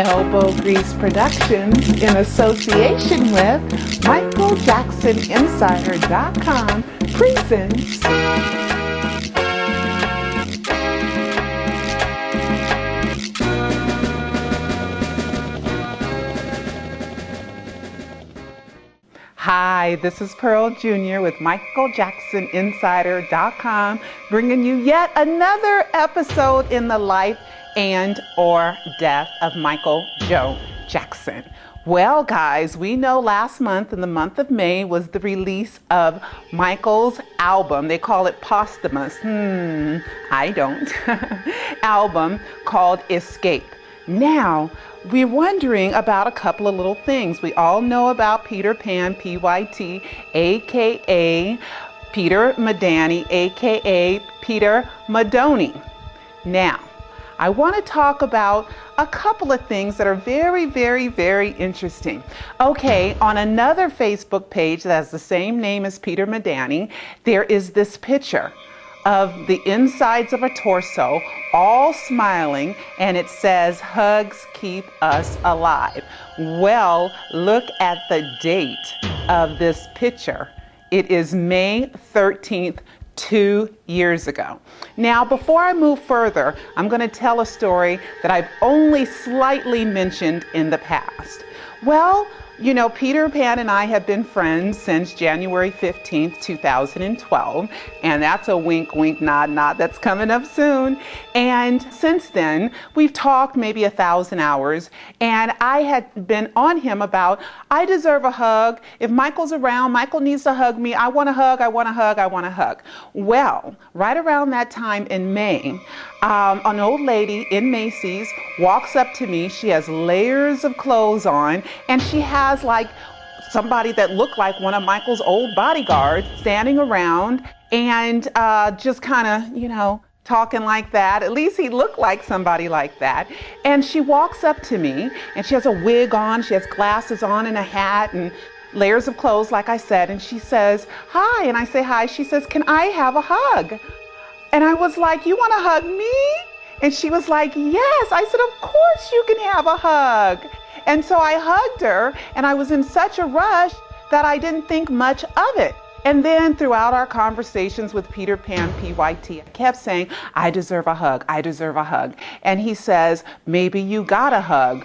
Elbow Grease Productions, in association with MichaelJacksonInsider.com, presents Hi, this is Pearl Jr. with MichaelJacksonInsider.com, bringing you yet another episode in the life and or death of Michael Joe Jackson. Well, guys, we know last month, in the month of May, was the release of Michael's album. They call it posthumous. I don't. Album called XSCAPE. Now, we're wondering about a couple of little things. We all know about PeterPanPyt, aka Peter Midani, aka Peter Madonie. Now, I want to talk about a couple of things that are very, very, very interesting. Okay, on another Facebook page that has the same name as Peter Midani, there is this picture of the insides of a torso, all smiling, and it says, "Hugs keep us alive." Well, look at the date of this picture. It is May 13th, 2 years ago. Now, before I move further, I'm going to tell a story that I've only slightly mentioned in the past. Well, you know, Peter Pan and I have been friends since January 15th, 2012, and that's a wink, wink, nod, nod that's coming up soon. And since then, we've talked maybe 1,000 hours, and I had been on him about, I deserve a hug. If Michael's around, Michael needs to hug me. I want a hug, I want a hug, I want a hug. Well, right around that time in May, an old lady in Macy's walks up to me. She has layers of clothes on, and she has like somebody that looked like one of Michael's old bodyguards standing around and just kind of, you know, talking like that. At least he looked like somebody like that. And she walks up to me, and she has a wig on, she has glasses on and a hat and layers of clothes, like I said, and she says, "Hi," and I say, "Hi." She says, "Can I have a hug?" And I was like, "You want to hug me?" And she was like, "Yes." I said, "Of course you can have a hug." And so I hugged her, and I was in such a rush that I didn't think much of it. And then throughout our conversations with PeterPanPyt, I kept saying, "I deserve a hug, I deserve a hug." And he says, "Maybe you got a hug."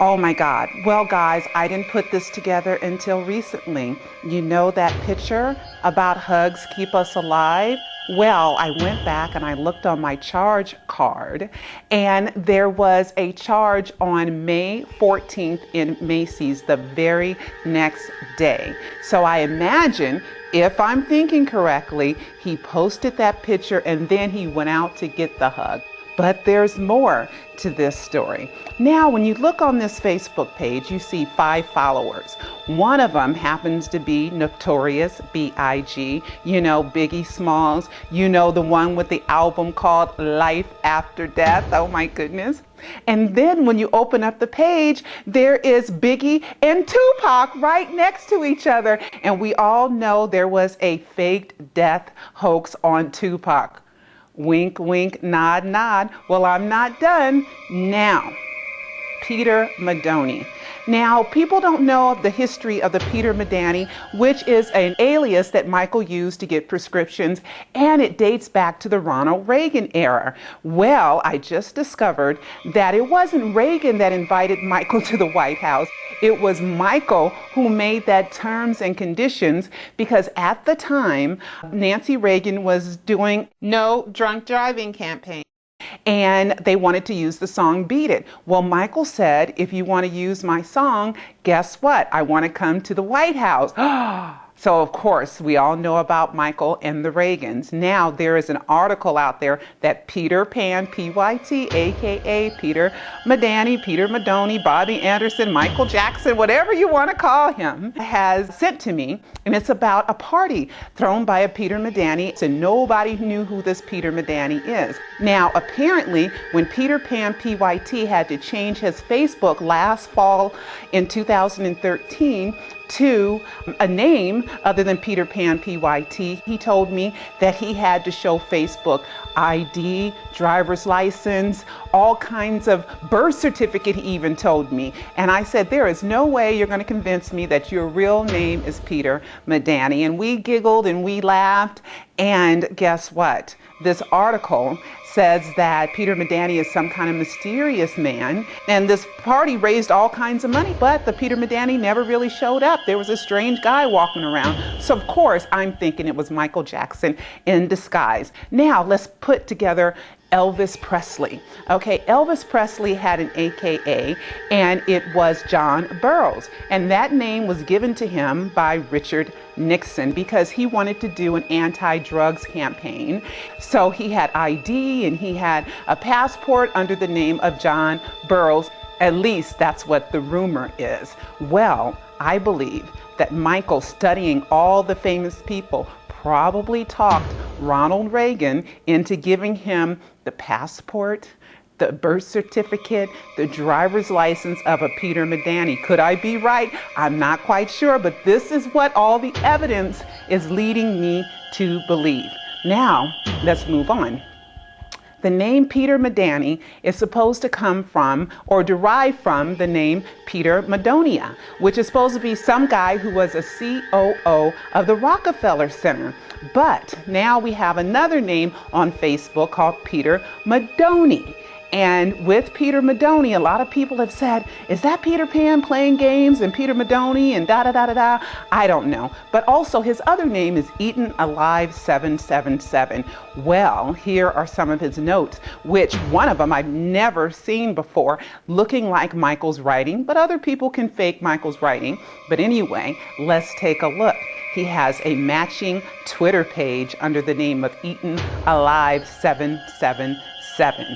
Oh my God. Well, guys, I didn't put this together until recently. You know that picture about hugs keep us alive? Well, I went back and I looked on my charge card, and there was a charge on May 14th in Macy's, the very next day. So I imagine, if I'm thinking correctly, he posted that picture and then he went out to get the hug. But there's more to this story. Now, when you look on this Facebook page, you see 5 followers. One of them happens to be Notorious B.I.G., you know, Biggie Smalls, you know, the one with the album called Life After Death. Oh my goodness. And then when you open up the page, there is Biggie and Tupac right next to each other. And we all know there was a faked death hoax on Tupac. Wink, wink, nod, nod. Well, I'm not done. Now, Peter Madonie. Now, people don't know of the history of the Peter Midani, which is an alias that Michael used to get prescriptions, and it dates back to the Ronald Reagan era. Well, I just discovered that it wasn't Reagan that invited Michael to the White House. It was Michael who made that terms and conditions, because at the time, Nancy Reagan was doing no drunk driving campaign, and they wanted to use the song Beat It. Well, Michael said, "If you want to use my song, guess what? I want to come to the White House." So, of course, we all know about Michael and the Reagans. Now, there is an article out there that PeterPanPyt, a.k.a. Peter Midani, Peter Madonie, Bobby Anderson, Michael Jackson, whatever you want to call him, has sent to me. And it's about a party thrown by a Peter Midani. So nobody knew who this Peter Midani is. Now, apparently, when PeterPanPyt had to change his Facebook last fall in 2013, to a name other than PeterPanPyt. He told me that he had to show Facebook ID, driver's license, all kinds of birth certificate, he even told me. And I said, there is no way you're going to convince me that your real name is Peter Midani. And we giggled and we laughed. And guess what? This article says that Peter Midani is some kind of mysterious man, and this party raised all kinds of money, but the Peter Midani never really showed up. There was a strange guy walking around. So of course, I'm thinking it was Michael Jackson in disguise. Now let's put together Elvis Presley. Okay, Elvis Presley had an AKA, and it was John Burroughs. And that name was given to him by Richard Nixon because he wanted to do an anti-drugs campaign. So he had ID and he had a passport under the name of John Burroughs. At least that's what the rumor is. Well, I believe that Michael, studying all the famous people, probably talked Ronald Reagan into giving him the passport, the birth certificate, the driver's license of a Peter Midani. Could I be right? I'm not quite sure, but this is what all the evidence is leading me to believe. Now, let's move on. The name Peter Midani is supposed to come from or derive from the name Peter Madonie, which is supposed to be some guy who was a COO of the Rockefeller Center. But now we have another name on Facebook called Peter Madonie. And with Peter Madonie, a lot of people have said, is that Peter Pan playing games and Peter Madonie and da-da-da-da-da? I don't know. But also his other name is Eaten Alive 777. Well, here are some of his notes, which one of them I've never seen before, looking like Michael's writing, but other people can fake Michael's writing. But anyway, let's take a look. He has a matching Twitter page under the name of Eaten Alive 777.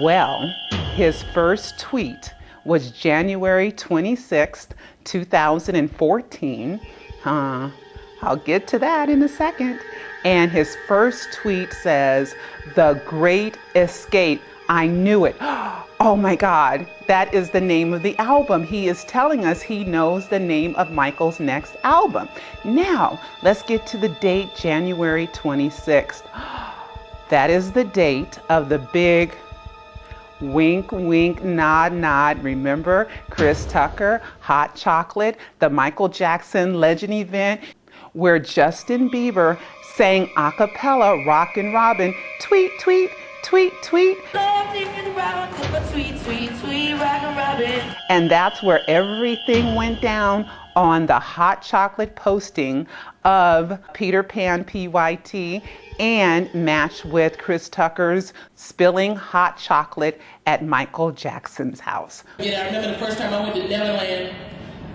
Well, his first tweet was January 26th, 2014. I'll get to that in a second. And his first tweet says, "The Great Escape. I knew it." Oh my God, that is the name of the album. He is telling us he knows the name of Michael's next album. Now, let's get to the date, January 26th. That is the date of the big wink, wink, nod, nod. Remember Chris Tucker, Hot Chocolate, the Michael Jackson Legend event where Justin Bieber sang a cappella Rockin' Robin, tweet, tweet, tweet, tweet. And that's where everything went down on the Hot Chocolate posting of PeterPanPyt and matched with Chris Tucker's spilling hot chocolate at Michael Jackson's house. Yeah, I remember the first time I went to Neverland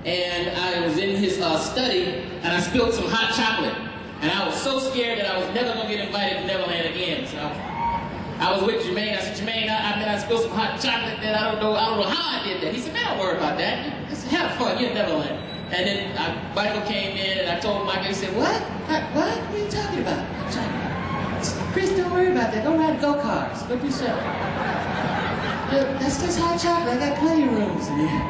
and I was in his study and I spilled some hot chocolate. And I was so scared that I was never going to get invited to Neverland again. So I was with Jermaine. I said, Jermaine, I spilled some hot chocolate and I don't know how I did that. He said, man, don't worry about that. I said, have fun, you're in Neverland. And then Michael came in and I told Michael, he said, what? What are you talking about? Hot chocolate. Chris, don't worry about that. Don't ride go-karts. What you say? That's just hot chocolate. I got plenty of rooms in here.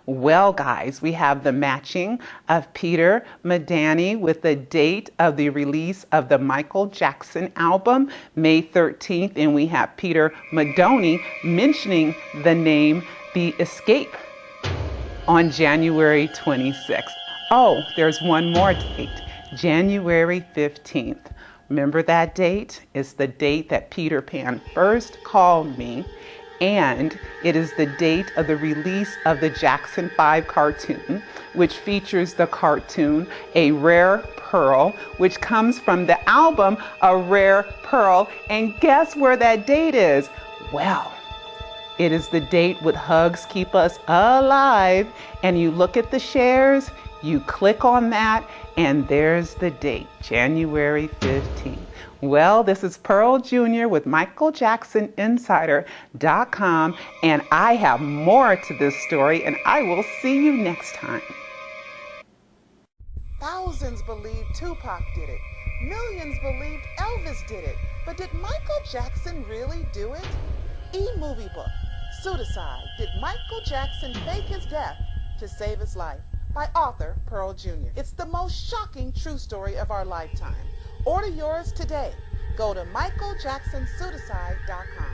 Well, guys, we have the matching of Peter Midani with the date of the release of the Michael Jackson album, May 13th, and we have Peter Madonie mentioning the name The Escape on January 26th. Oh, there's one more date, January 15th. Remember that date? It's the date that Peter Pan first called me. And it is the date of the release of the Jackson 5 cartoon, which features the cartoon A Rare Pearl, which comes from the album A Rare Pearl. And guess where that date is? Well, it is the date with Hugs Keep Us Alive. And you look at the shares, you click on that, and there's the date, January 15th. Well, this is Pearl Jr. with MichaelJacksonInsider.com, and I have more to this story, and I will see you next time. Thousands believed Tupac did it. Millions believed Elvis did it. But did Michael Jackson really do it? E-movie book, Pseudocide. Did Michael Jackson fake his death to save his life? by author Pearl Jr. It's the most shocking true story of our lifetime. Order yours today. Go to michaeljacksonsuicide.com.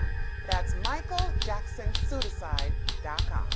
That's michaeljacksonsuicide.com.